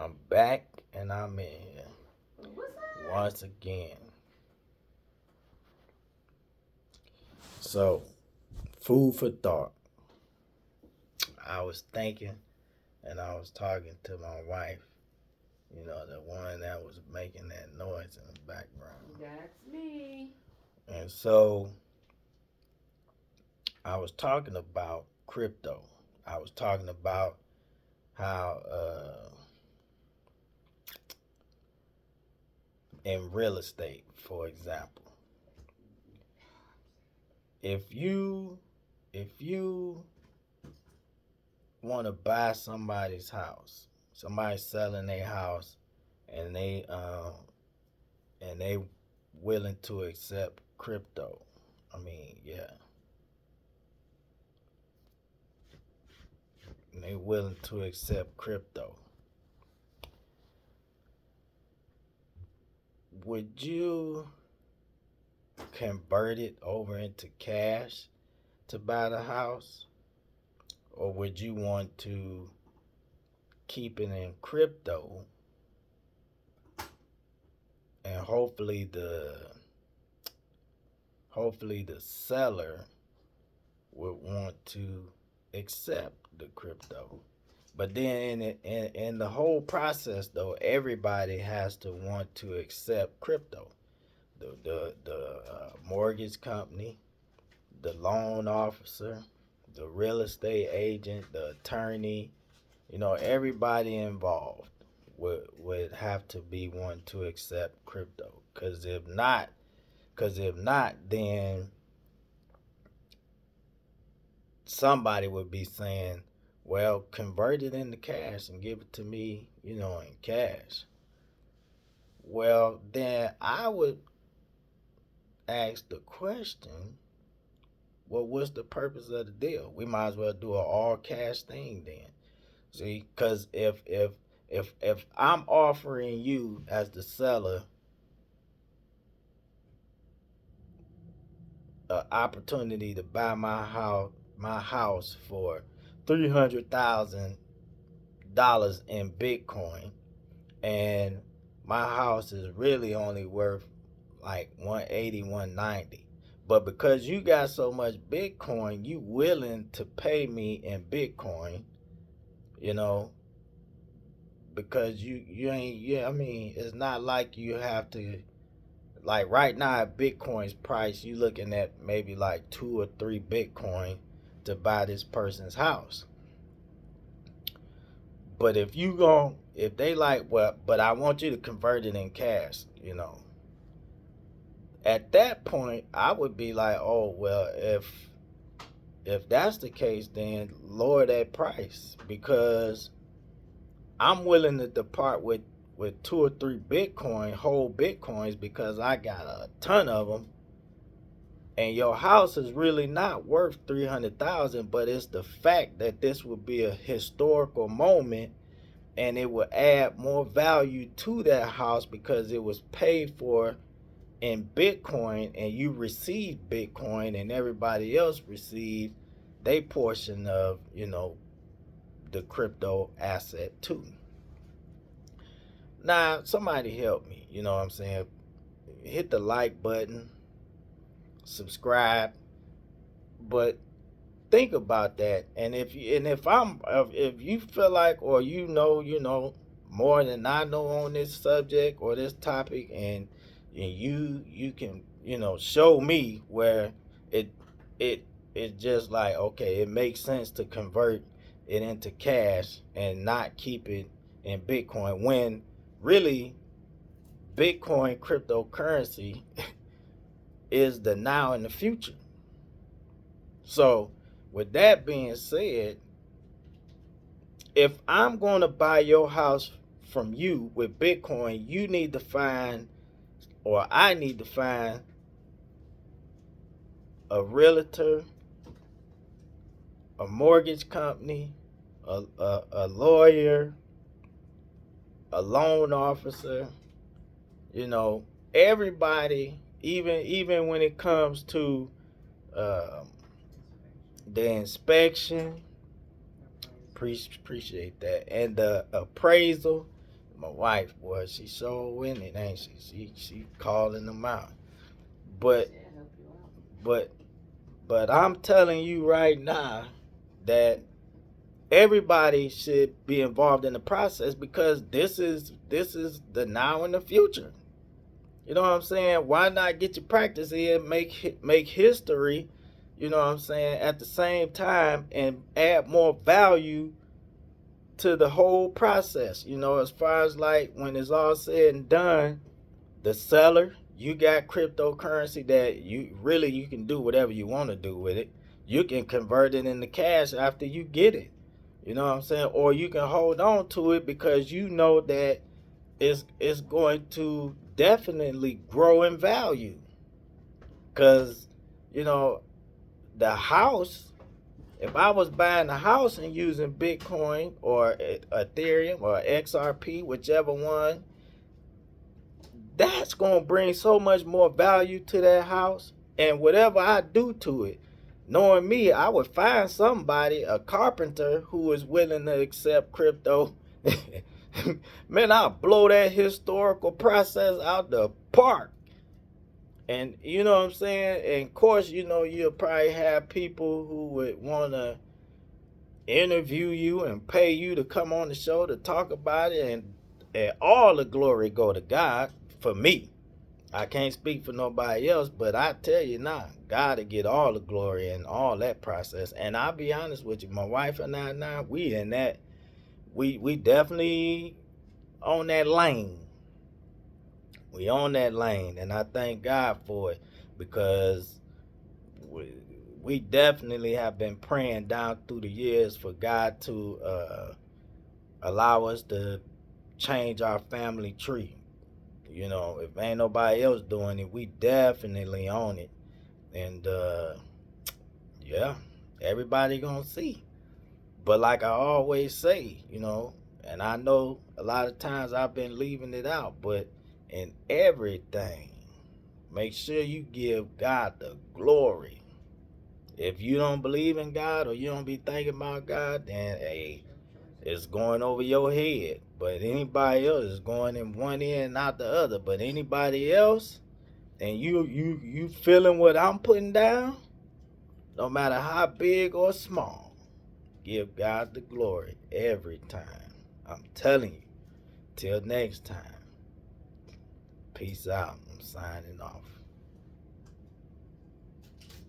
I'm back and I'm in here What's up? once again. So, food for thought. I was thinking and I was talking to my wife, the one that was making that noise in the background. That's me. And so, I was talking about crypto. I was talking about how in real estate, for example, if you want to buy somebody's house, somebody selling their house, and they willing to accept crypto. I mean, yeah, and they willing to accept crypto. Would you convert it over into cash to buy the house, or would you want to keep it in crypto and hopefully the seller would want to accept the crypto. But then in the whole process, though, everybody has to want to accept crypto. The mortgage company, the loan officer, the real estate agent, the attorney, everybody involved would have to be one to accept crypto. Because if not, then somebody would be saying, well, convert it into cash and give it to me, in cash. Well, then I would ask the question, well, what's the purpose of the deal? We might as well do an all cash thing then. See, because if I'm offering you as the seller an opportunity to buy my house for $300,000 in Bitcoin, and my house is really only worth like 180, 190. But because you got so much Bitcoin, you willing to pay me in Bitcoin, you know, because you ain't, yeah, I mean, it's not like you have to, like right now at Bitcoin's price, you looking at maybe like 2 or 3 Bitcoin to buy this person's house. But if they like, well, but I want you to convert it in cash, at that point I would be like, oh well, if that's the case, then lower that price, because I'm willing to depart with 2 or 3 Bitcoin, whole Bitcoins, because I got a ton of them, and your house is really not worth 300,000, but it's the fact that this would be a historical moment, and it would add more value to that house because it was paid for in Bitcoin, and you received Bitcoin, and everybody else received their portion of, the crypto asset too. Now, somebody help me, you know what I'm saying? Hit the like button, subscribe, but think about that. And if you feel like, or more than I know on this subject or this topic, and you can, show me where it it it's just like, okay, it makes sense to convert it into cash and not keep it in Bitcoin, when really Bitcoin cryptocurrency is the now and the future. So, with that being said, if I'm going to buy your house from you with Bitcoin, you need to find, or I need to find, a realtor, a mortgage company, a lawyer, a loan officer, you know, everybody, even when it comes to um, the inspection, appreciate that, and the appraisal. My wife, boy, she sure with it, ain't she? She calling them out. But Yeah, help you out. but but I'm telling you right now that everybody should be involved in the process because this is the now and the future. You know what I'm saying? Why not get your practice in, make history, you know what I'm saying, at the same time and add more value to the whole process. As far as like when it's all said and done, the seller, you got cryptocurrency that you can do whatever you want to do with it. You can convert it into cash after you get it. You know what I'm saying? Or you can hold on to it because you know that it's going to definitely grow in value. Cause you know the house. If I was buying a house and using Bitcoin or Ethereum or XRP, whichever one, that's going to bring so much more value to that house. And whatever I do to it, knowing me, I would find somebody, a carpenter, who is willing to accept crypto. Man, I'll blow that historical process out the park. And you know what I'm saying? And of course, you'll probably have people who would want to interview you and pay you to come on the show to talk about it. And all the glory go to God for me. I can't speak for nobody else, but I tell you now, God to get all the glory and all that process. And I'll be honest with you, my wife and I now, we in that, we definitely on that lane. We on that lane, and I thank God for it because we, we definitely have been praying down through the years for God to allow us to change our family tree. If ain't nobody else doing it, we definitely own it. And yeah, everybody gonna see. But like I always say, and I know a lot of times I've been leaving it out, but in everything, make sure you give God the glory. If you don't believe in God or you don't be thinking about God, then hey, it's going over your head. But anybody else is going in one ear and out the other. But anybody else, and you feeling what I'm putting down, no matter how big or small, give God the glory every time. I'm telling you. Till next time. Peace out. I'm signing off.